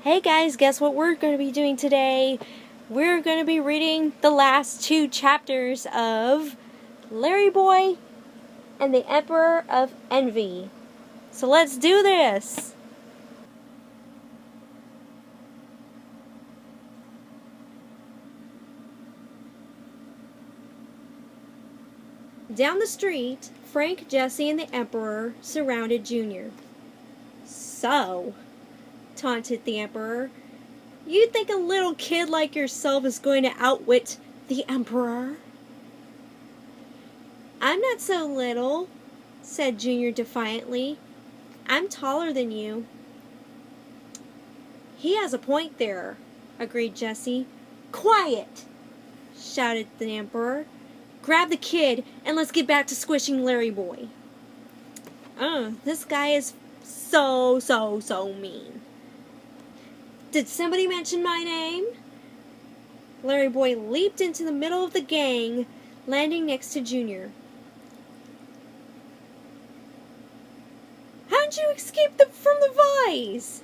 Hey guys, guess what we're going to be doing today? We're going to be reading the last 2 chapters of LarryBoy and the Emperor of Envy. So let's do this! Down the street, Frank, Jesse, and the Emperor surrounded Junior. So, taunted the Emperor, you think a little kid like yourself is going to outwit the Emperor? I'm not so little, said Junior defiantly. I'm taller than you. He has a point there, agreed Jesse. Quiet, shouted the Emperor. Grab the kid and let's get back to squishing LarryBoy. This guy is so mean. Did somebody mention my name? LarryBoy leaped into the middle of the gang, landing next to Junior. How'd you escape from the vise?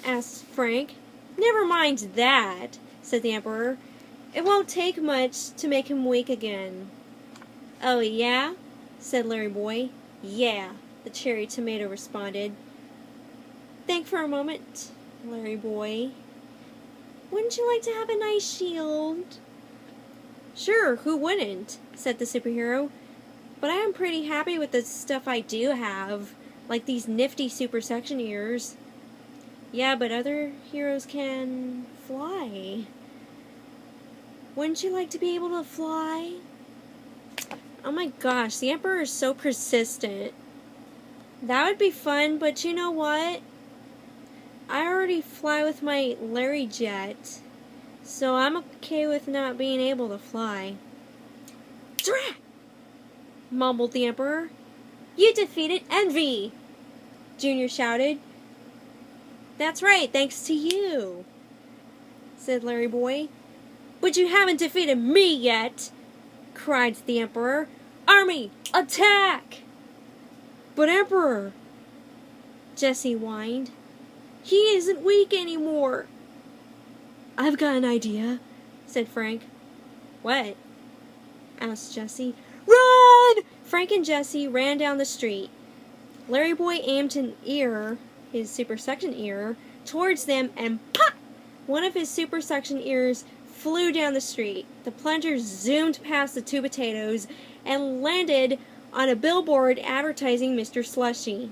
Asked Frank. Never mind that, said the Emperor. It won't take much to make him weak again. Oh, yeah? Said LarryBoy. Yeah, the cherry tomato responded. Think for a moment, LarryBoy. Wouldn't you like to have a nice shield? Sure, who wouldn't, said the superhero. But I am pretty happy with the stuff I do have, like these nifty super section ears. Yeah, but other heroes can fly. Wouldn't you like to be able to fly? Oh my gosh, the Emperor is so persistent. That would be fun, but you know what? I already fly with my Larry jet, so I'm okay with not being able to fly. Drat! Mumbled the Emperor. You defeated Envy! Junior shouted. That's right, thanks to you, said LarryBoy. But you haven't defeated me yet, cried the Emperor. Army, attack! But Emperor, Jesse whined, he isn't weak anymore. I've got an idea, said Frank. What? Asked Jesse. Run! Frank and Jesse ran down the street. LarryBoy aimed an ear, his super section ear, towards them and pop! One of his super section ears flew down the street. The plunger zoomed past the 2 potatoes and landed on a billboard advertising Mr. Slushy.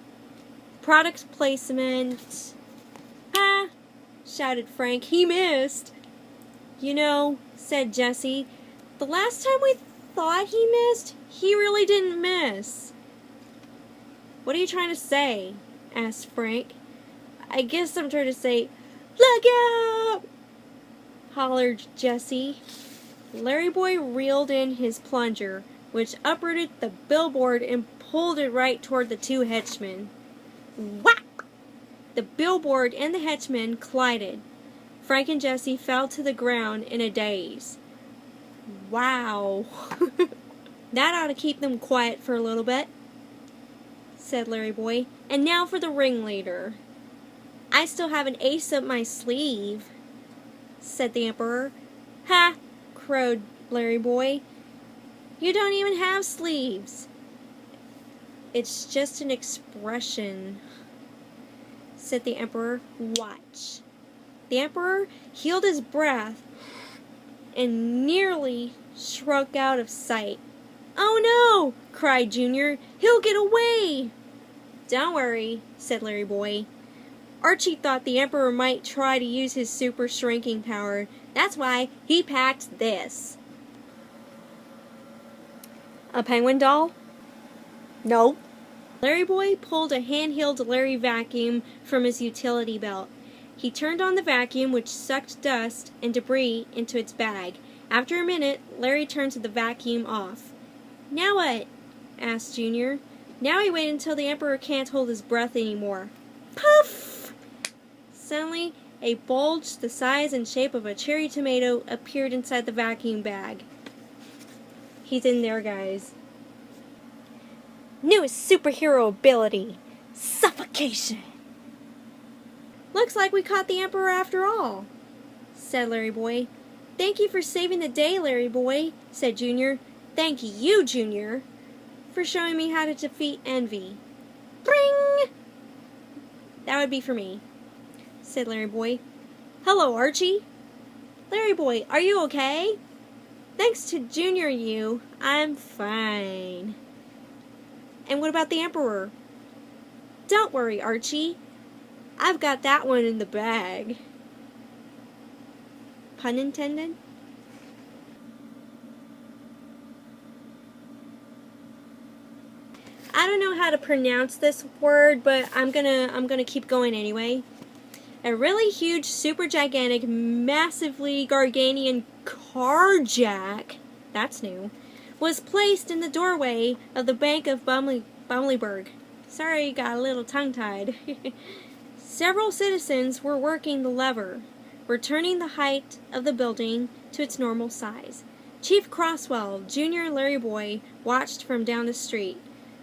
Product placement. Ha! Shouted Frank. He missed. You know, said Jesse, the last time we thought he missed, he really didn't miss. What are you trying to say? Asked Frank. I guess I'm trying to say, look out! Hollered Jesse. LarryBoy reeled in his plunger, which uprooted the billboard and pulled it right toward the 2 henchmen. Whack! The billboard and the henchmen collided. Frank and Jesse fell to the ground in a daze. Wow. That ought to keep them quiet for a little bit, said LarryBoy. And now for the ringleader. I still have an ace up my sleeve, said the Emperor. Ha! Crowed LarryBoy. You don't even have sleeves. It's just an expression, said the Emperor. Watch. The Emperor held his breath and nearly shrunk out of sight. Oh no! Cried Junior. He'll get away! Don't worry, said LarryBoy. Archie thought the Emperor might try to use his super shrinking power. That's why he packed this. A penguin doll? No. LarryBoy pulled a handheld Larry vacuum from his utility belt. He turned on the vacuum, which sucked dust and debris into its bag. After a minute, Larry turned the vacuum off. Now what? Asked Junior. Now he waited until the Emperor can't hold his breath anymore. Puff! Suddenly, a bulge the size and shape of a cherry tomato appeared inside the vacuum bag. He's in there, guys. Newest superhero ability, suffocation. Looks like we caught the Emperor after all, said LarryBoy. Thank you for saving the day, LarryBoy, said Junior. Thank you, Junior, for showing me how to defeat envy. Bring! That would be for me, said LarryBoy. Hello, Archie. LarryBoy, are you okay? Thanks to Junior and you, I'm fine. And what about the Emperor? Don't worry, Archie. I've got that one in the bag. Pun intended? I don't know how to pronounce this word, but I'm gonna keep going anyway. A really huge, super gigantic, massively Garganian carjack, that's new, was placed in the doorway of the Bank of Bumleyburg. Sorry, got a little tongue-tied. Several citizens were working the lever, returning the height of the building to its normal size. Chief Crosswell, Junior and LarryBoy watched from down the street.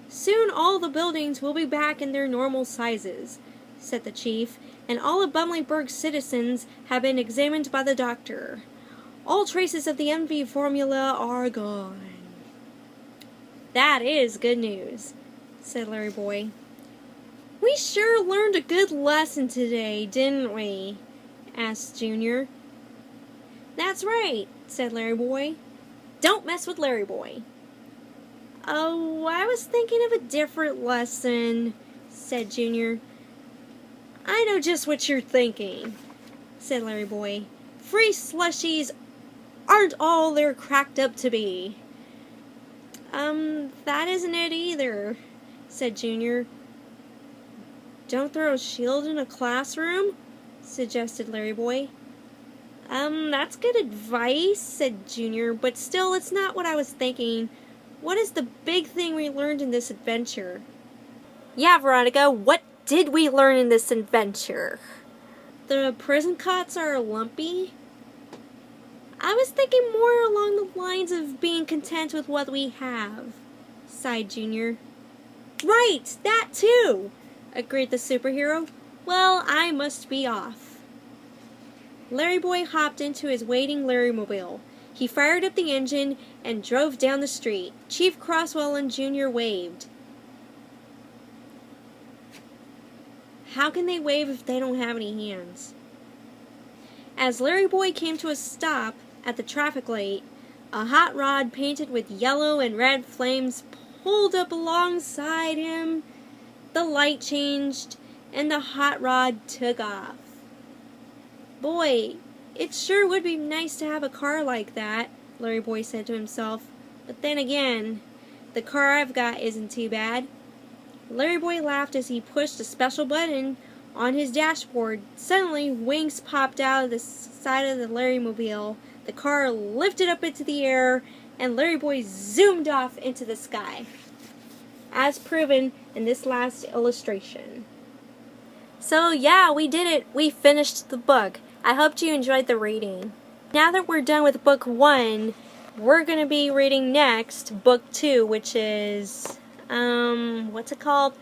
Soon all the buildings will be back in their normal sizes, said the chief, and all of Bumleyburg's citizens have been examined by the doctor. All traces of the envy formula are gone. That is good news, said LarryBoy. We sure learned a good lesson today, didn't we? Asked Junior. That's right, said LarryBoy. Don't mess with LarryBoy. Oh, I was thinking of a different lesson, said Junior. I know just what you're thinking, said LarryBoy. Free slushies aren't all they're cracked up to be. That isn't it either, said Junior. Don't throw a shield in a classroom, suggested LarryBoy. That's good advice, said Junior, but still, it's not what I was thinking. What is the big thing we learned in this adventure? Yeah, Veronica, what did we learn in this adventure? The prison cots are lumpy. I was thinking more along the lines of being content with what we have, sighed Junior. Right, that too, agreed the superhero. Well, I must be off. LarryBoy hopped into his waiting Larrymobile. He fired up the engine and drove down the street. Chief Crosswell and Junior waved. How can they wave if they don't have any hands? As LarryBoy came to a stop at the traffic light, a hot rod painted with yellow and red flames pulled up alongside him. The light changed, and the hot rod took off. Boy, it sure would be nice to have a car like that, LarryBoy said to himself. But then again, the car I've got isn't too bad. LarryBoy laughed as he pushed a special button on his dashboard. Suddenly, wings popped out of the side of the Larrymobile. The car lifted up into the air, and LarryBoy zoomed off into the sky, as proven in this last illustration. So yeah, we did it. We finished the book. I hope you enjoyed the reading. Now that we're done with book 1, we're going to be reading next book 2, which is, what's it called?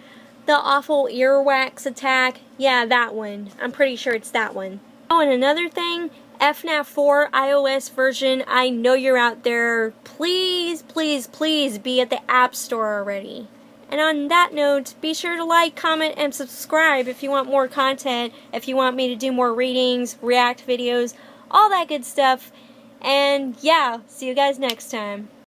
The Awful Earwax Attack. Yeah, that one. I'm pretty sure it's that one. Oh, and another thing, FNAF 4 iOS version, I know you're out there. Please, please, please be at the App Store already. And on that note, be sure to like, comment, and subscribe if you want more content, if you want me to do more readings, react videos, all that good stuff. And yeah, see you guys next time.